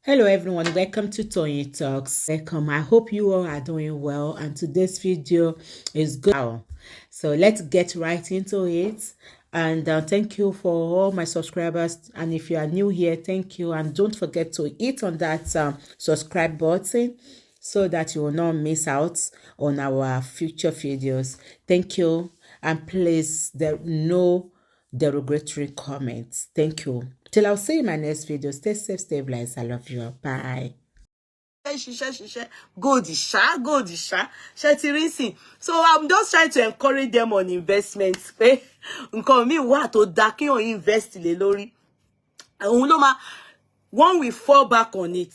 Hello everyone, welcome to Tony Talks. Welcome. I hope you all are doing well, and today's video is good. So let's get right into it. And thank you for all my subscribers. And if you are new here, thank you. And don't forget to hit on that subscribe button so that you will not miss out on our future videos. Thank you. And please, there no derogatory comments. Thank you. Till I'll see you in my next video. Stay safe, stay blessed. I love you. Bye. Gold sha. So I'm just trying to encourage them on investments. Nǹkan mi wà tó dá kí on invest lé lórí. One will fall back on it,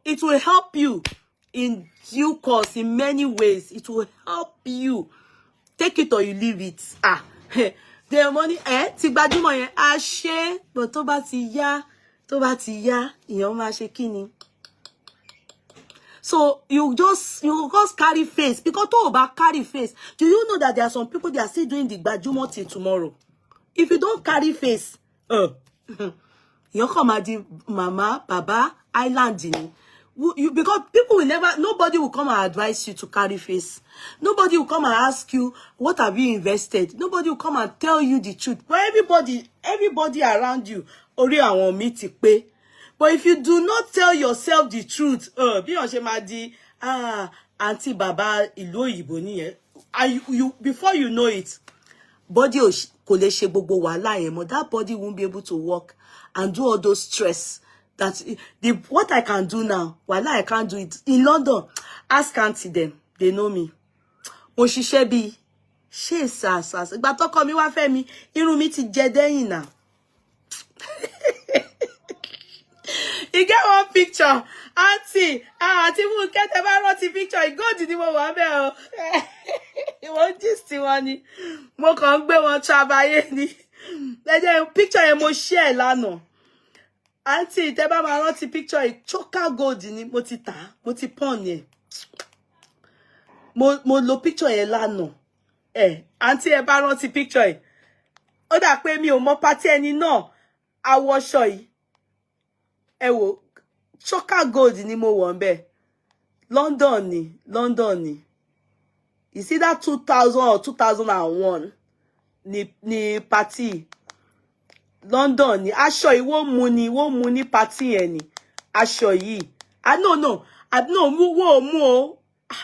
it will help you in due course in many ways. It will help you. Take it or you leave it. The money ti gbajúmọ̀ yẹn a ṣe, but tó bá ti yá ìyẹn máa ṣe kíni. So you just carry face, because tó bá carry face. Do you know that there are some people that are still doing the gbajúmọ̀ till tomorrow? If you don't carry face, you come at the mama, baba, island ni. Because people will never, nobody will come and advise you to carry face. Nobody will come and ask you, what have you invested? Nobody will come and tell you the truth. But everybody around you, orí àwọn mi ti pé. But if you do not tell yourself the truth, bí wọ́n ṣe máa di, auntie baba ìlú òyìnbó nìyẹn. Before you know it, body kò lè ṣe gbogbo wàhálà yẹn mọ́. That body won't be able to work and do all those stress. That what I can do now, while I can't do it in London. Ask auntie them, they know me. Mo ṣiṣẹ́ bí ṣe sas. Ìgbà tó kọ mi wá fẹ́ mi, irun mi ti jẹ dẹ́yìn náà. You get one picture, auntie. Auntie who get a rántí picture. You go to the one where o. You want this one ni. Mo kàn gbé wọn trabaye ni. Lẹ́jẹ̀ picture yẹn mo share lánàá. Auntie, tẹ́ bá máa rántí picture yìí, choker gold ni mo ti tà, mo ti pawn yẹn. Mo lo picture yẹn lánàá. Auntie ẹ bá rántí picture yìí. Ó dà pé mi ò mọ party ẹni náà. Awọṣọ yìí. Ẹ wò, choker gold ni mo wọ̀ ńbẹ̀. London ni. You see that 2000 or 2001 ni party. London ni aṣọ yìí wọ́n mú ní party yẹn ni aṣọ yìí. No wo mú o.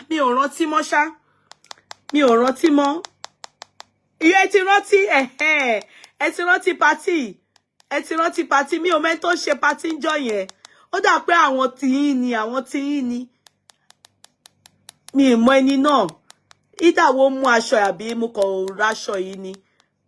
Mi ò rántí mọ́ ṣá. Mi ò rántí mọ́. Ẹ ti rántí ẹ ti rántí party. Ẹ ti rántí party. Mi ò mọ̀ tó ṣe party ńjọ́ yẹn. Ó dà pé àwọn tí yín ni. Mi ò mọ̀ ẹni náà. Ida wo mú aṣọ àbí mo kàn raṣọ yìí ni.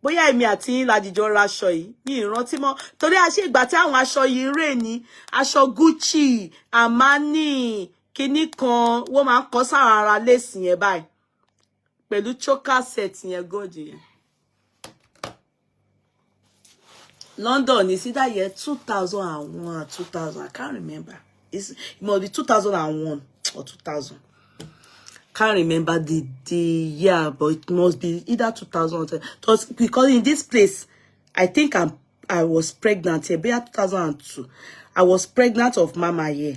Bóyá èmi àti yín la dìjọ raṣọ yìí, mi rántí mọ́. Torí a ṣe ìgbà tí àwọn aṣọ yìí rè ní aṣọ Gucci, Armani, kíní kan, wọ́n máa ń kọ sára ara lace yẹn báyìí. Pẹ̀lú choker set yẹn gold yẹn. London is either year 2001 or 2000, I can't remember. It must be 2001 or 2000. Can't remember the year, but it must be either 2000 or because in this place, I think I was pregnant here. Maybe 2002. I was pregnant of Mama here.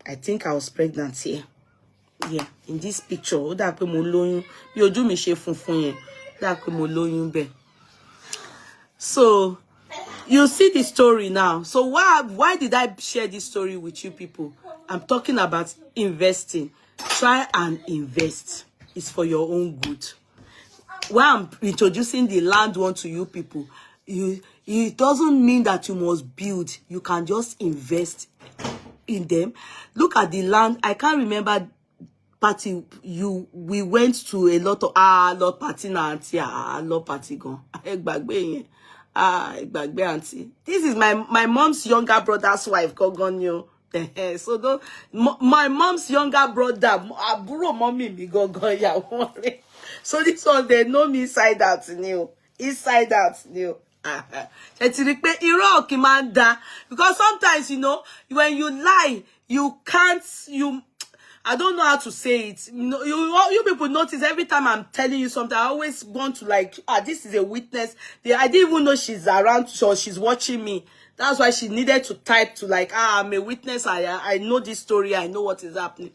I think I was pregnant here. Yeah, in this picture. Ó dà pé mo lóyún. Bí ojú mi ṣe funfun yẹn. Ó dà pé mo lóyún bẹ́ẹ̀. So, you see the story now. So why did I share this story with you people? I'm talking about investing. Try and invest. It's for your own good. While I'm introducing the land one to you people, it doesn't mean that you must build. You can just invest in them. Look at the land. I can't remember party we went to a lot of lot party na auntie lot party gone. Gbàgbé auntie. This is my mom's younger brother's wife gogon. So my mom's younger brother, àbúrò mommy mi gogon ìyàwó rẹ̀. So this one they know me inside out new. Inside out new. Because sometimes when you lie, I don't know how to say it. You people notice every time I'm telling you something, I always want to this is a witness. I didn't even know she's around, so she's watching me. That's why she needed to type to like, I'm a witness. I know this story. I know what is happening.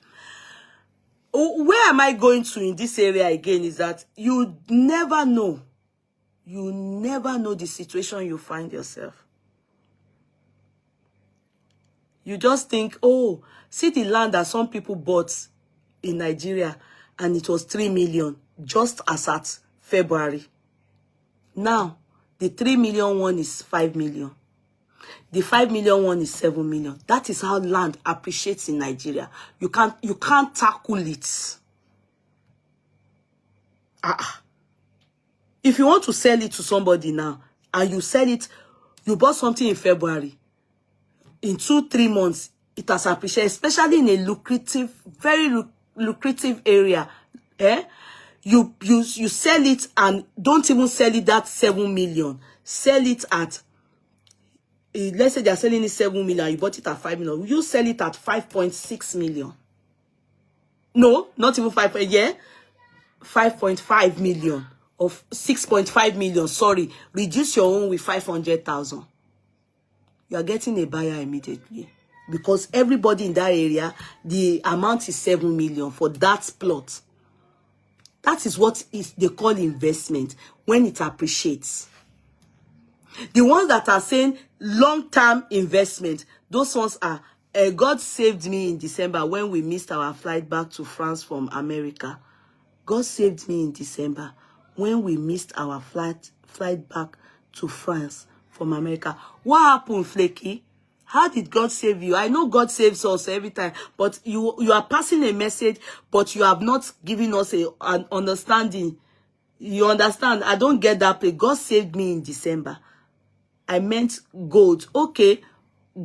Where am I going to in this area again is that you never know. You never know the situation you find yourself. You just think, oh, see the land that some people bought in Nigeria and it was 3 million just as at February. Now, the 3 million one is 5 million. The 5 million one is 7 million. That is how land appreciates in Nigeria. You can't tackle it. If you want to sell it to somebody now, and you sell it, you bought something in February, in 2-3 months, it has appreciated, especially in a lucrative, very lucrative area. You sell it and don't even sell it that 7 million. Sell it at, let's say they're selling it 7 million, you bought it at 5 million. You sell it at 5.6 million. No, not even 5, 5.5 million of 6.5 million. Sorry, reduce your own with 500,000. You are getting a buyer immediately because everybody in that area, the amount is 7 million for that plot. That is what they call investment when it appreciates. The ones that are saying long-term investment, those ones are, God saved me in December when we missed our flight back to France from America. God saved me in December when we missed our flight back to France from America. What happened, Flaky? How did God save you? I know God saves us every time, but you are passing a message, but you have not given us an understanding. You understand? I don't get that play. God saved me in December. I meant gold. Okay.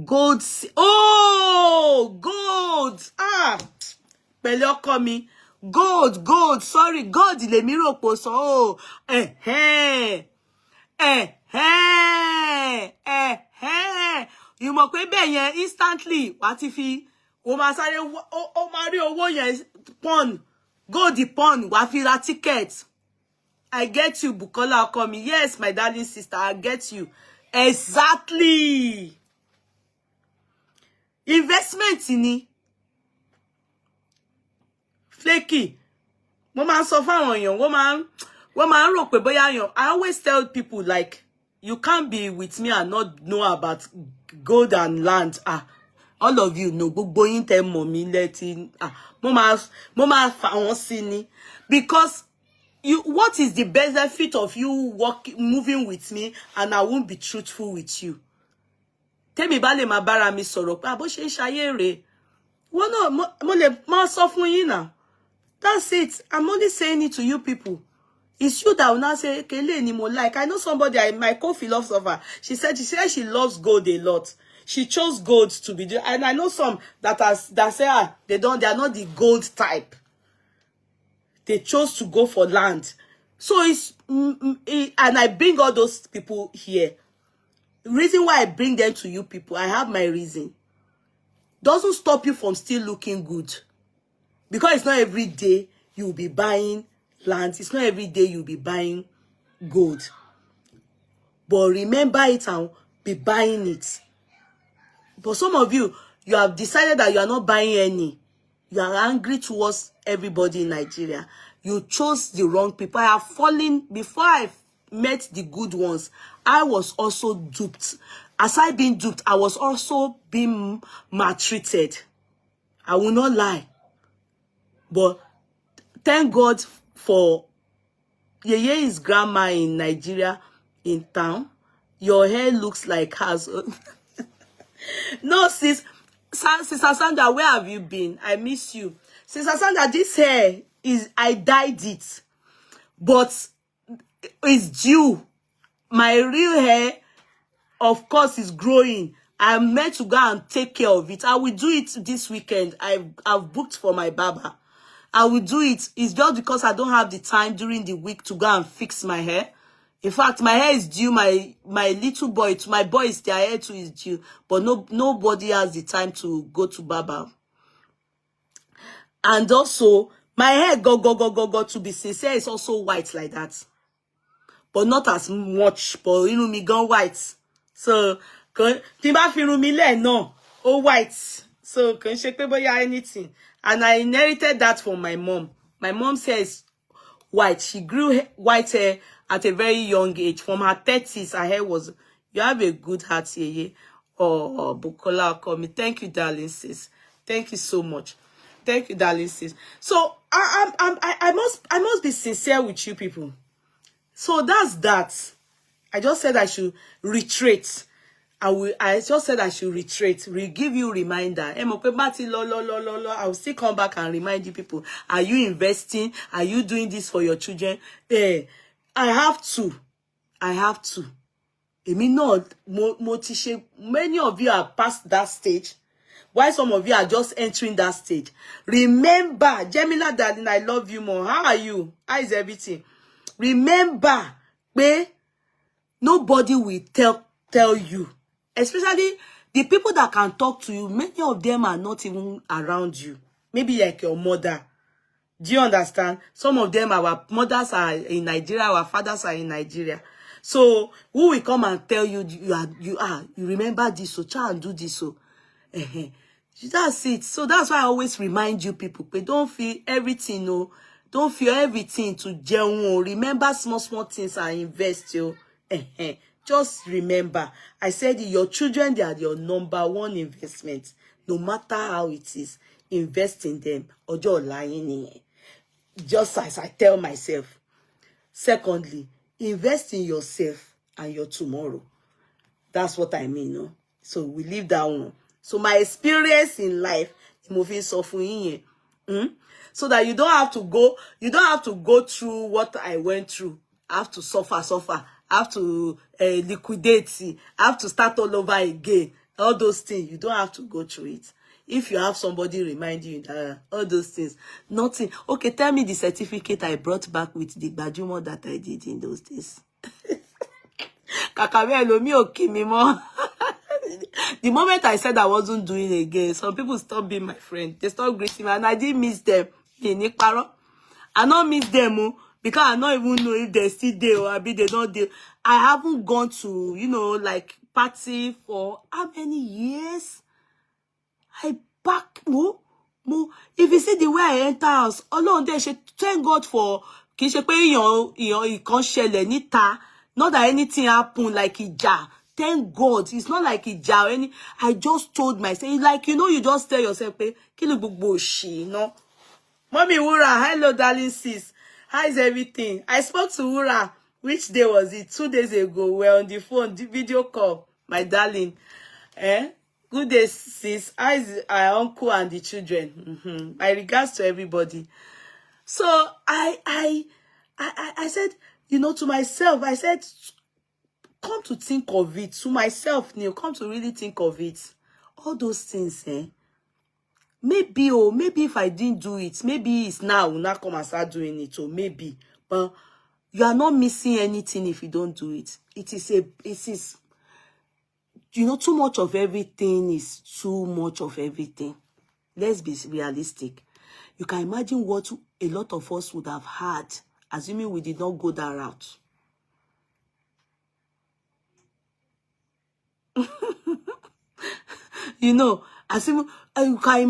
Gold. Oh, gold. Pẹ̀lẹ́ ọkọ mi. Gold. Sorry, God le mi rò pé so. Oh, You mọ̀ pé bẹ́ẹ̀ yẹn instantly wá ti fi o máa sáré o máa rí owó yẹn pon gold pon wá fi ra ticket. I get you, Bukola ọkọ mi. Yes, my darling sister, I get you. Exactly. Investment ni. Flaky. Mo máa sọ fáwọn èèyàn, wọ́n máa rò pé bóyá èèyàn. I always tell people like you can't be with me and not know about gold and land. All of you know gbogbo yín tẹ́ mọ̀ mí lẹ́tí. Mo máa fà wọ́n sí ni because what is the benefit of you moving with me and I won't be truthful with you? Tẹ́mi bá lè máa bára mi sọ̀rọ̀ pé bó ṣe ń ṣayé rèé. Wọ́n náà mo lè máa sọ fún yín náà. That's it. I'm only saying it to you people. It's you that will now say, Kele ni mo like. I know somebody, my co-philosopher, she said she loves gold a lot. She chose gold to be there. And I know some that say they are not the gold type. They chose to go for land. So and I bring all those people here. The reason why I bring them to you people, I have my reason. Doesn't stop you from still looking good. Because it's not every day you'll be buying land. It's not every day you'll be buying gold. But remember it and be buying it. But some of you have decided that you are not buying any. You are angry towards everybody in Nigeria. You chose the wrong people. I have fallen, before I met the good ones, I was also duped. Aside being duped, I was also being maltreated. I will not lie. But thank God for Yeye's grandma in Nigeria, in town. Your hair looks like hers. No, Sister Sandra, where have you been? I miss you. Sister Sandra, this hair I dyed it. But it's due. My real hair, of course, is growing. I'm meant to go and take care of it. I will do it this weekend. I've booked for my barber. I will do it. It's just because I don't have the time during the week to go and fix my hair. In fact, my hair is due. My little boy, my boys, their hair too is due. But nobody has the time to go to barber. And also, my hair go to be sincere, it's also white like that. But not as much. But you know me gone white. So tí bá fi irun mi lẹ̀ náà, ó white. So kò ṣe pé bóyá anything. And I inherited that from my mom. My mom says white. She grew white hair at a very young age. From her 30s, her hair was... You have a good heart, Yeye. Oh, Bukola, call me. Thank you, darling sis. Thank you so much. Thank you, darling sis. So I must be sincere with you people. So that's that. I just said I should retreat. I just said I should retreat. Give you reminder. I will still come back and remind you people. Are you investing? Are you doing this for your children? I have to. I have to. Many of you are past that stage. Why some of you are just entering that stage? Remember, Jamila, darling, I love you more. How are you? How is everything? Remember, nobody will tell you. Especially the people that can talk to you, many of them are not even around you. Maybe like your mother. Do you understand? Some of them, our mothers are in Nigeria, our fathers are in Nigeria. So who will come and tell you you remember this, so try and do this, so that's it. So that's why I always remind you people, but don't feel everything, no. Don't feel everything to gel. Remember small things and invest, yo. Just remember, I said your children, they are your number one investment. No matter how it is, invest in them. Ojo lying. Just as I tell myself. Secondly, invest in yourself and your tomorrow. That's what I mean, no? So we leave that one. So my experience in life, moving so so that you don't have to go through what I went through. I have to suffer. I have to liquidate. I have to start all over again. All those things, you don't have to go through it. If you have somebody remind you that all those things, nothing. Okay, tell me the certificate I brought back with the bajumo that I did in those days. The moment I said I wasn't doing it again, some people stopped being my friend. They stopped greeting me, and I didn't miss them. I don't miss them because I don't even know if they're still there or they don't there. I haven't gone to, like party for how many years? I back more. If you see the way I enter house, Ọlọ́run dẹ̀ ṣe, thank God for kì í ṣe pé ìkan ṣẹlẹ̀ níta, not that anything happen like ìjà. Thank God, it's not like ìjà or any. I just told myself, like you just tell yourself, pé kí ló gbogbo òṣì, Mommy Wura, hello darling sis. How is everything? I spoke to Wura. Which day was it? 2 days ago. We're on the phone, the video call, my darling. Good day, sis. How is our uncle and the children? My regards to everybody. So I said, to myself, I said, come to think of it. To myself, Neil, come to really think of it. All those things, maybe if I didn't do it, maybe it's now we'll not come and start doing it, or maybe. But you are not missing anything if you don't do it. It is too much of everything is too much of everything. Let's be realistic. You can imagine what a lot of us would have had, assuming we did not go that route. Assuming, you can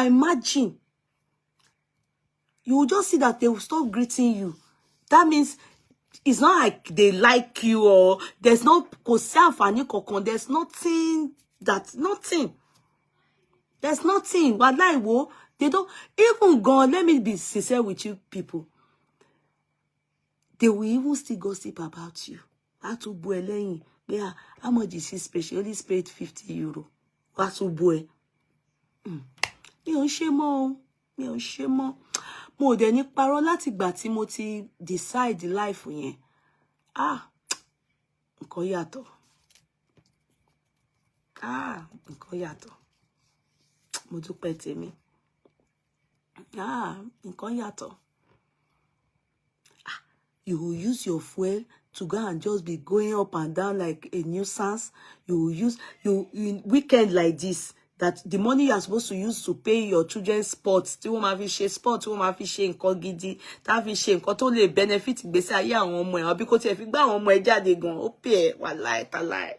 imagine. You will just see that they will stop greeting you. That means it's not like they like you or there's no there's nothing There's nothing. They don't even go. Let me be sincere with you people. They will even still gossip about you. Yeah, how much is his pay? She only paid 50 euro. What's up, boy? Mi ò ṣe mọ́. Mo dẹ̀ ní parọ́ láti ìgbà tí mo ti decide life yẹn. Nǹkan yàtọ̀. Nǹkan yàtọ̀. Mo dúpẹ́ tèmi. Nǹkan yàtọ̀. You will use your fuel to go and just be going up and down like a nuisance. You will use in weekend like this. that the money you are supposed to use to pay your children's sports, tí wọ́n máa fi ṣe sport, tí wọ́n máa fi ṣe nǹkan gidi, tá fi ṣe nǹkan tó lè benefit ìgbésí ayé àwọn ọmọ ẹ̀, àbí kó tiẹ̀ fi gbá àwọn ọmọ ẹ̀ jáde gan, ó pè ẹ́ wàláì tàláì.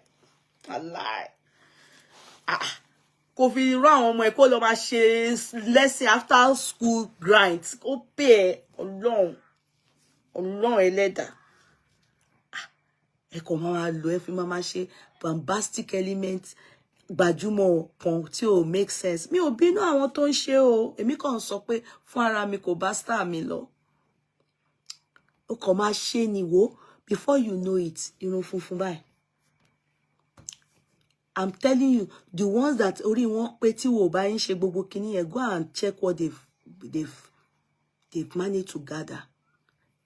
Kò fi rán àwọn ọmọ ẹ̀ kó lọ máa ṣe lesson after school grind, ó pè ẹ́ Ọlọ́run ẹlẹ́dàá. Ẹ kò máa lò ẹ fi máa ṣe bombastic element gbajúmọ̀ kan tí ò make sense. Mi ò bínú àwọn tó ń ṣe o, èmi kàn sọ pé fún ara mi kò bá star mi lọ. Ó kàn máa ṣe ni wò, before you know it, irun funfun báyìí. I'm telling you, the ones that orí wọn pé tí wò bá ń ṣe gbogbo kíní yẹn, go and check what they've managed to gather.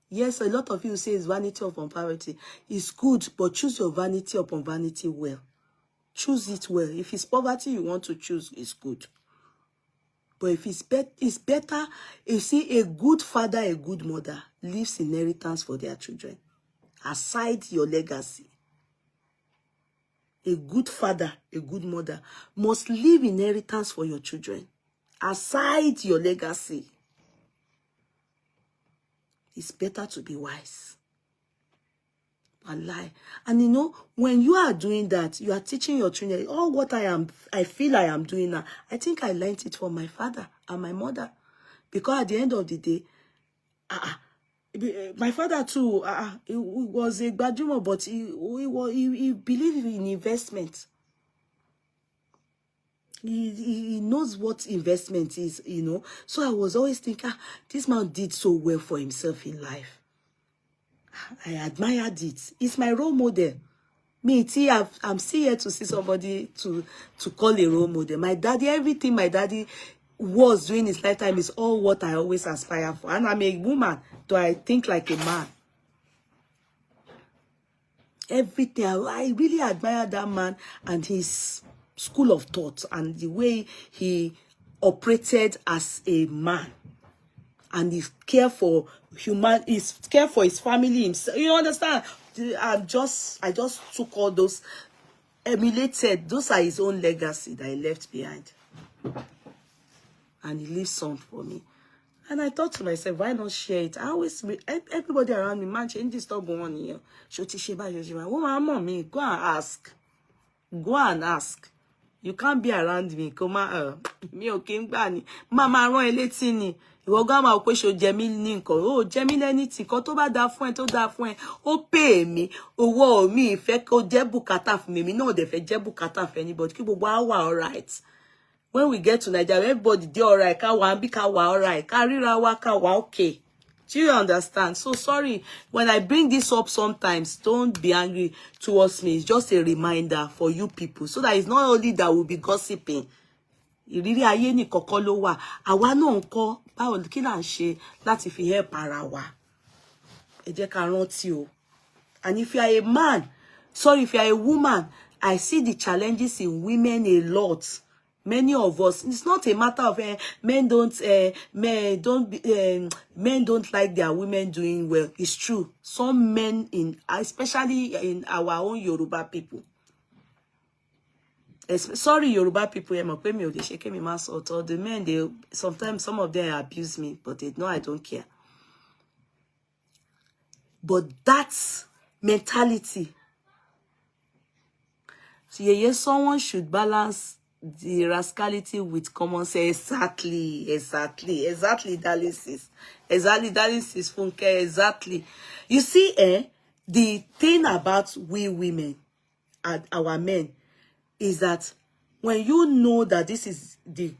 Yes, a lot of you say it's vanity upon poverty. It's good, but choose your vanity upon vanity well. Choose it well. If it's poverty you want to choose, it's good. But if it's better, you see, a good father, a good mother leaves inheritance for their children. Aside your legacy. A good father, a good mother must leave inheritance for your children. Aside your legacy. It's better to be wise. Wallahi. And you know, when you are doing that, you are teaching your children all what I feel I am doing now. I think I learned it from my father and my mother. Because at the end of the day, my father too, he was a graduate, but he believed in investment. He knows what investment is, you know. So I was always thinking, this man did so well for himself in life. I admired it. It's my role model. Me, I'm still here to see somebody to call a role model. My daddy, everything my daddy was doing his lifetime is all what I always aspire for. And I'm a woman, so I think like a man. Everything, I really admire that man and his school of thought and the way he operated as a man, and he care for care for his family himself. You understand? I just took all those, emulated. Those are his own legacy that he left behind, and he leaves some for me. And I thought to myself, why not share it? I always, everybody around me, man, change this stuff going on here. Mommy, go and ask. Go and ask. You can't be around me. Come on, me okay, gbani. Mama rán elétí ni. Ìwọ gan ma pé ṣó jẹ mí ní nǹkan. Ó jẹ mí lẹ́nìtì kan tó bá dá fún ẹ tó dá fún ẹ. Ó pay mi. Owó mi ìfẹ́ kó jẹ́ bùkátà fún mi. Mi náà dẹ̀ fẹ́ jẹ́ bùkátà fún anybody. Kí gbogbo wa all right. When we get to Nigeria, everybody dey all right. Ká wà bí ká wà all right. Ká ríra wa ká wà okay. Do you understand? So sorry when I bring this up sometimes. Don't be angry towards me. It's just a reminder for you people, so that it's not only that we'll be gossiping. Ìrírí ayé ní kọ̀kọ́ ló wà. Àwa náà ńkọ́ báwo kí là ń ṣe láti fi help ara wa. Ẹ jẹ́ ká rántí o. And if you are a man, sorry, if you are a woman, I see the challenges in women a lot. Many of us, it's not a matter of men don't like their women doing well. It's true. Some men especially in our own Yoruba people. Sorry, Yoruba people, the men, sometimes some of them abuse me, but they know I don't care. But that's mentality. So yes, someone should balance the rascality with common sense. Exactly, dialysis. Exactly, dialysis, Funke, exactly. You see, the thing about we women and our men is that when you know that this is the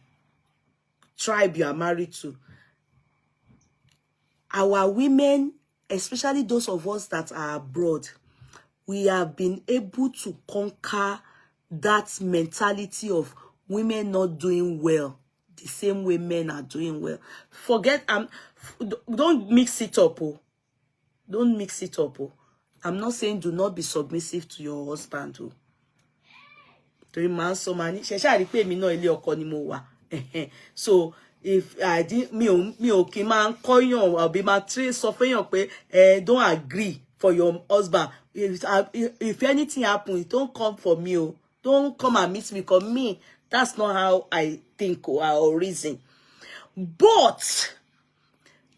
tribe you are married to, our women, especially those of us that are abroad, we have been able to conquer that mentality of women not doing well the same way men are doing well. Forget, don't mix it up. Don't mix it up. I'm not saying do not be submissive to your husband. So if I did me man call you or be my trace suffering don't agree for your husband. If anything happens, don't come for me. Don't come and meet me, because me, that's not how I think or reason. But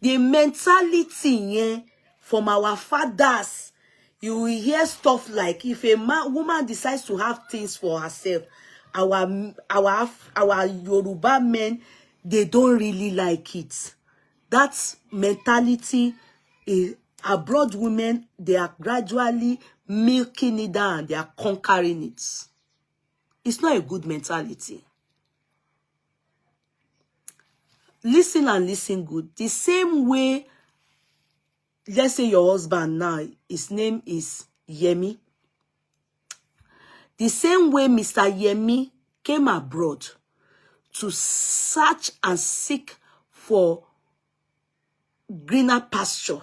the mentality from our fathers, you will hear stuff like, if a woman decides to have things for herself, our Yoruba men, they don't really like it. That mentality is, abroad women, they are gradually milking it down, they are conquering it. It's not a good mentality. Listen and listen good. The same way, let's say your husband now, his name is Yemi. The same way Mr. Yemi came abroad to search and seek for greener pasture,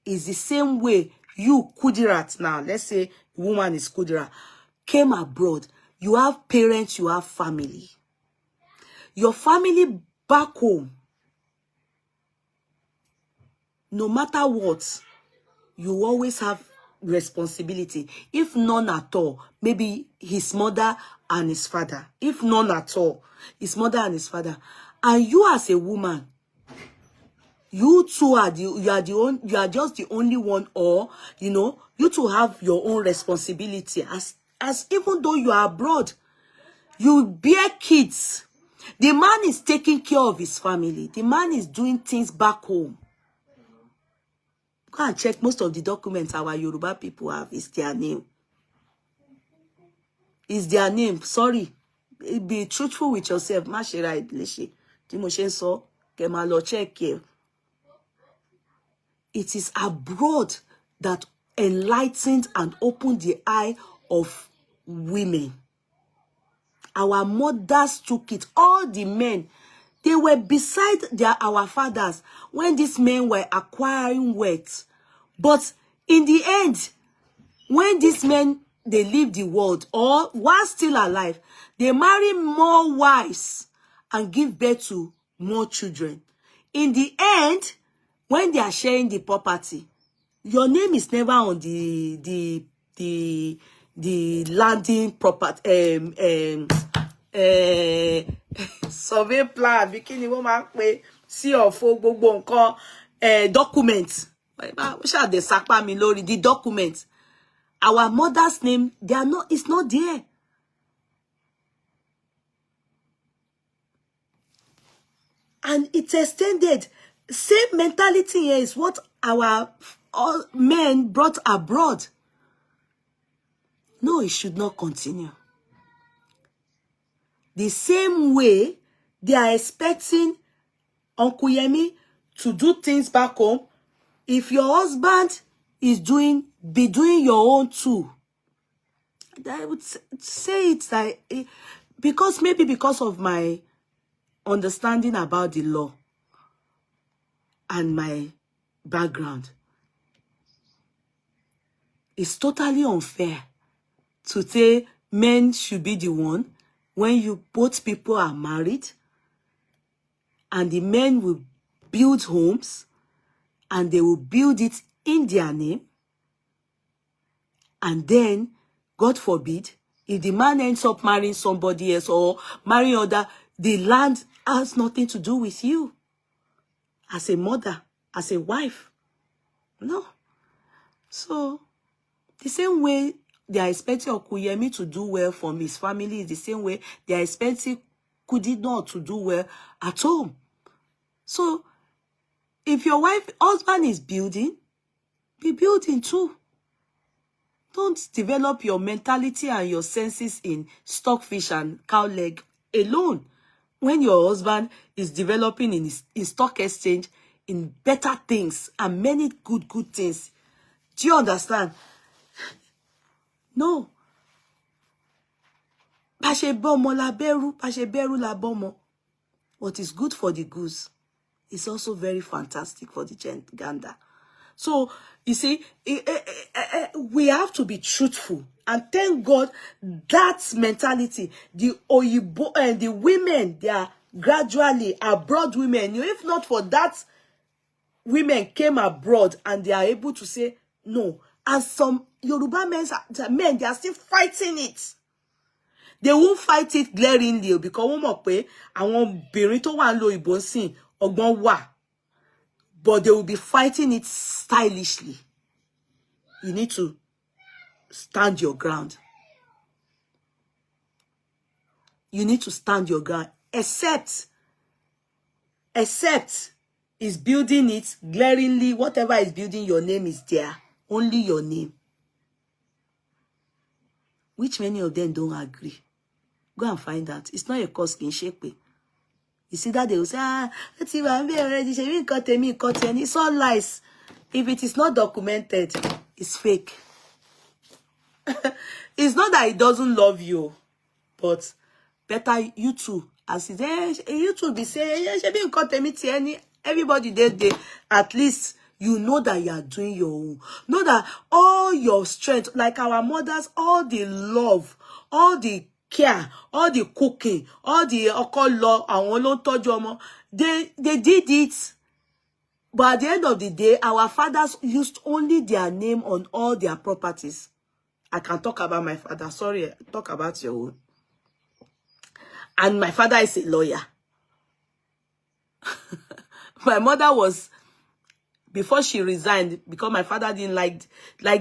is the same way you, Kudirat now, let's say the woman is Kudirat, came abroad. You have parents, you have family. Your family back home, no matter what, you always have responsibility. If none at all, maybe his mother and his father. If none at all, his mother and his father. And you as a woman, you two are you are just the only one, or you two have your own responsibility. As even though you are abroad, you bear kids. The man is taking care of his family. The man is doing things back home. Go and check most of the documents our Yoruba people have. Is their name. Is their name. Sorry. Be truthful with yourself. Ma ṣe ra ìdílé. Tí mo ṣe ń sọ, kẹ́ máa lọ check here. It is abroad that enlightened and opened the eye of women. Our mothers took it. All the men, they were beside our fathers when these men were acquiring wealth. But in the end, when these men, they leave the world, or while still alive, they marry more wives and give birth to more children. In the end, when they are sharing the property, your name is never on the landing property survey plan, bikini woman pe see of gbogbo nǹkan documents. The sapa mi lori the documents. Our mother's name, they are not, it's not there. And it's extended. Same mentality here is what our men brought abroad. No, it should not continue. The same way they are expecting Uncle Yemi to do things back home. If your husband is be doing your own too. I would say it's like, maybe because of my understanding about the law and my background, it's totally unfair to say men should be the one when both people are married, and the men will build homes and they will build it in their name, and then, God forbid, if the man ends up marrying somebody else or marrying other, the land has nothing to do with you as a mother, as a wife. No. So, the same way they are expecting Okuyemi to do well from his family is the same way they are expecting Kudi not to do well at home. So, if your husband is building, be building too. Don't develop your mentality and your senses in stockfish and cow leg alone. When your husband is developing in stock exchange, in better things and many good things. Do you understand? No. Pashe bomo la beru, pashe beru la bomo. What is good for the goose is also very fantastic for the gander. So, you see, we have to be truthful. And thank God that mentality, the Oyibo and the women, they are gradually abroad women. If not for that, women came abroad and they are able to say no. And some Yoruba men, they are still fighting it. They won't fight it glaringly because wọ́n mọ̀ pé àwọn obìnrin tó wà ń lo ìbò sìn ọgbọ́n wà. But they will be fighting it stylishly. You need to stand your ground. You need to stand your ground. Except is building it glaringly. Whatever is building your name is there. Only your name. Which many of them don't agree. Go and find out. It's not a cause in shape. You see that they will say, let's see, I'm already. It's all lies. If it is not documented, it's fake. It's not that he doesn't love you, but better you too. As you too be saying, everybody there, at least you know that you are doing your own. Know that all your strength, like our mothers, all the love, all the care, all the cooking, all the law, they did it. But at the end of the day, our fathers used only their name on all their properties. I can talk about my father. Sorry, talk about your own. And my father is a lawyer. My mother was, before she resigned, because my father didn't like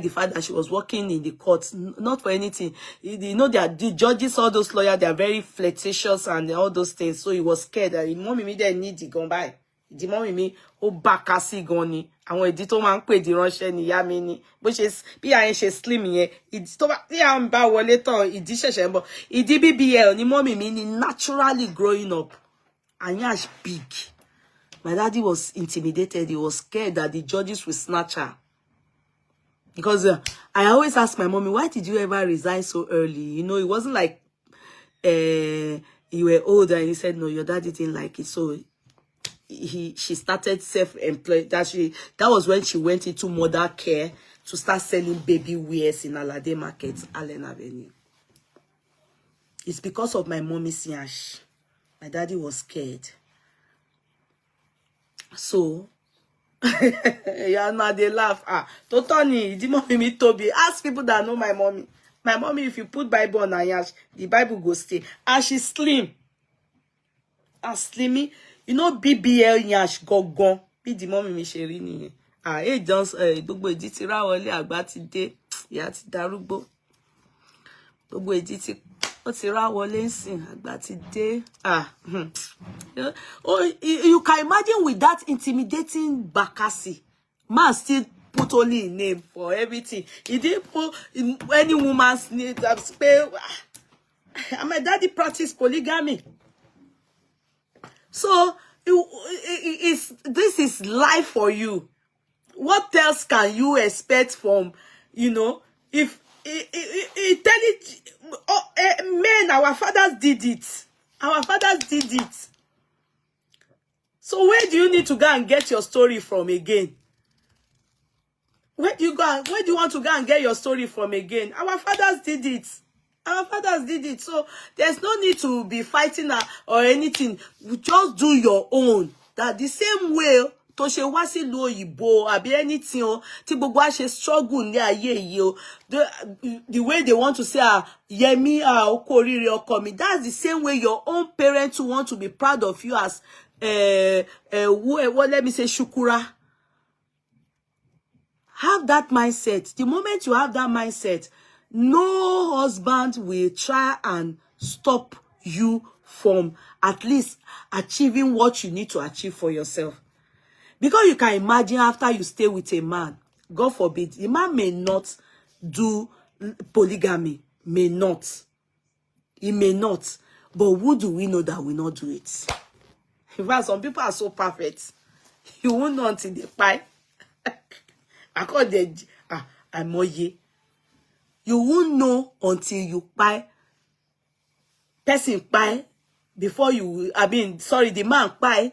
the fact that she was working in the courts, not for anything. You know, the judges, all those lawyers, they are very flirtatious and all those things. So he was scared that mommy me they need to go by. The mommy me o bakasi goni. Àwọn ìdí tó máa ń pè di ránṣẹ́ ni ìyá mi ni. Bó ṣe bí àyẹn ṣe slim yẹn. Ìdí tó bá tí à ń bá wọlé tán ìdí ṣẹ̀ṣẹ̀ ń bọ̀. Ìdí BBL ni mommy mi ni naturally growing up. Anyash big. My daddy was intimidated. He was scared that the judges will snatch her. Because I always ask my mommy, why did you ever resign so early? You know, it wasn't like you were older and he said, no, your daddy didn't like it. So she started self-employed. That was when she went into mother care to start selling baby wears in Alade Market, Allen Avenue. It's because of my mommy's yash. My daddy was scared. So, yeah, now they laugh. Totally, the mommy me Toby. Ask people that know my mommy. My mommy, if you put Bible on her yash, the Bible go stay. And she's slim. And slimmy. You know, BBL yash go gone. Be the mommy me sherini. Hey, just gbogbo èdí ti ra wọlé àgbà ti dé. Ìyá ti darúgbó. Gbogbo èdí ti ó ti ra wọlé ńsìn àgbà ti dé. Oh, you can imagine with that intimidating Bakassi. Man still put only a name for everything. He didn't put any woman's name. And my daddy practiced polygamy. So this is life for you. What else can you expect from, you know, if tell it, men, our fathers did it. Our fathers did it. So where do you need to go and get your story from again? Where do you want to go and get your story from again? Our fathers did it. Our fathers did it. So there's no need to be fighting or anything. Just do your own. That the same way to ṣe wá sí ìlú òyìnbó àbí anything o tí gbogbo wa ṣe struggle ní ayé yìí o, the way they want to say Yemi oko oríire ọkọ mi, that's the same way your own parents who want to be proud of you as let me say Shukura. Have that mindset. The moment you have that mindset, no husband will try and stop you from at least achieving what you need to achieve for yourself. Because you can imagine after you stay with a man, God forbid, the man may not do polygamy, may not. He may not. But who do we know that will not do it? In fact, some people are so perfect. You won't know until they pie. I call them, I'm Yeye. You won't know until you pie. Person pie before you, the man pie.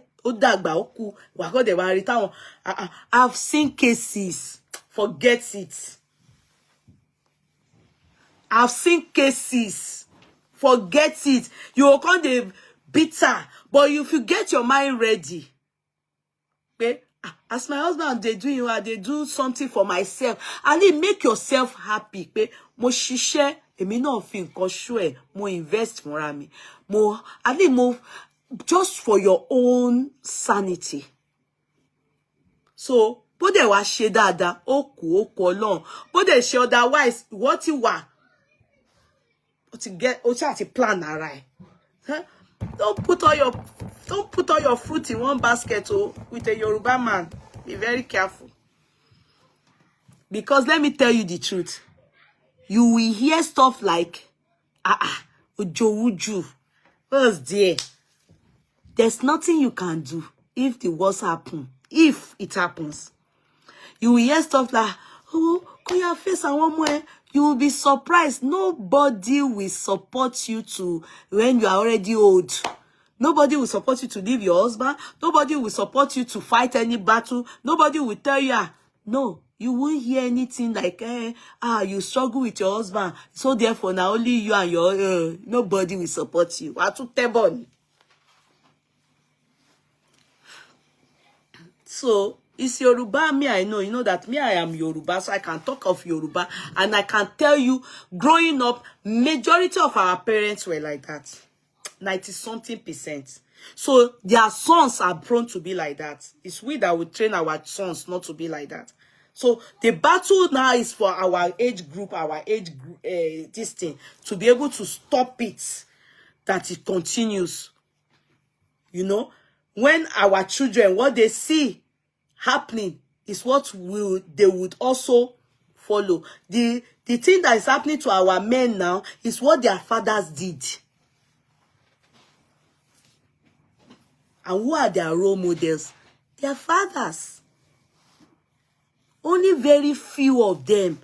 I've seen cases. Forget it. I've seen cases. Forget it. You will come the bitter. But if you get your mind ready, okay? As my husband, they do something for myself. And they make yourself happy. Okay? Mo ṣiṣẹ́ èmi náà fi nǹkan show ẹ mo invest fúnra mi mo I think mo just for your own sanity. So bó dẹ̀ wá ṣe dáadáa ó kù Ọlọ́run bó dẹ̀ ṣe otherwise ìwọ ti wà ó ti plan ara ẹ. Don't put all your fruit in one basket with a Yoruba man. Be very careful. Because let me tell you the truth. You will hear stuff like, Uju. What's there? There's nothing you can do if the worst happen. If it happens. You will hear stuff like, oh, can your face and one more? You will be surprised. Nobody will support you to when you are already old. Nobody will support you to leave your husband. Nobody will support you to fight any battle. Nobody will tell you, no, you won't hear anything like, you struggle with your husband. So therefore, now only you and your, nobody will support you. So, it's Yoruba, me, I know. You know that me, I am Yoruba, so I can talk of Yoruba. And I can tell you, growing up, majority of our parents were like that. 90-something%. So, their sons are prone to be like that. It's we that will train our sons not to be like that. So, the battle now is for our age group, this thing, to be able to stop it, that it continues. You know, when our children, what they see happening is what they would also follow. The thing that is happening to our men now is what their fathers did. And who are their role models? Their fathers. Only very few of them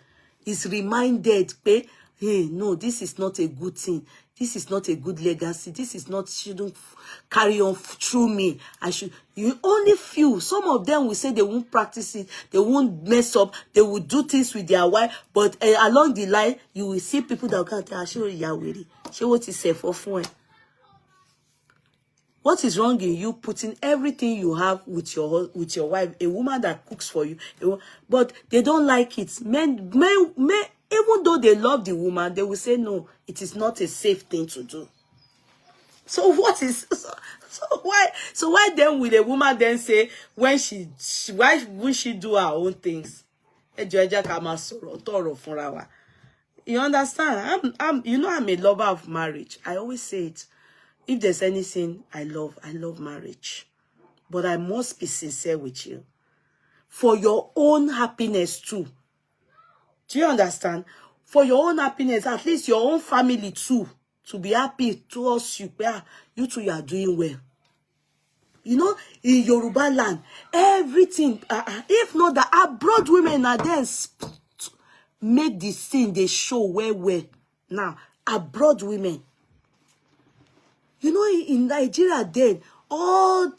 is reminded, hey, no, this is not a good thing. This is not a good legacy. This is not, shouldn't carry on through me. You only few. Some of them will say they won't practice it. They won't mess up. They will do things with their wife. But along the line, you will see people that will come and tell you, what is safe for fun. What is wrong in you putting everything you have with your wife, a woman that cooks for you, but they don't like it. Men, even though they love the woman, they will say, no, it is not a safe thing to do. So what is, so why then will a woman then say, why won't she do her own things? You understand? I'm a lover of marriage. I always say it. If there's anything I love marriage. But I must be sincere with you. For your own happiness too. Do you understand? For your own happiness, at least your own family too. To be happy towards you. You two, you are doing well. You know, in Yoruba land, everything, if not the abroad women are there, make the scene, they show where. Now, abroad women. You know, in Nigeria then, all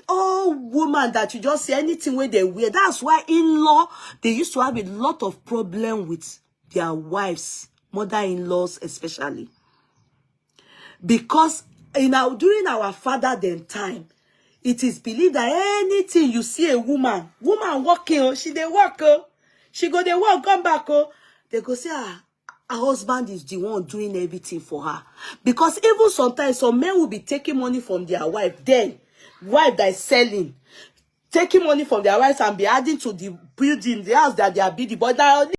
women that you just see anything where they wear. That's why in-law, they used to have a lot of problem with their wives, mother-in-laws especially. Because during our father then time, it is believed that anything you see a woman walking, she dey walk, she go dey walk, come back, they go say, her husband is the one doing everything for her. Because even sometimes some men will be taking money from their wife. Then, wife that is selling, taking money from their wives and be adding to the building, the house that they are building. But now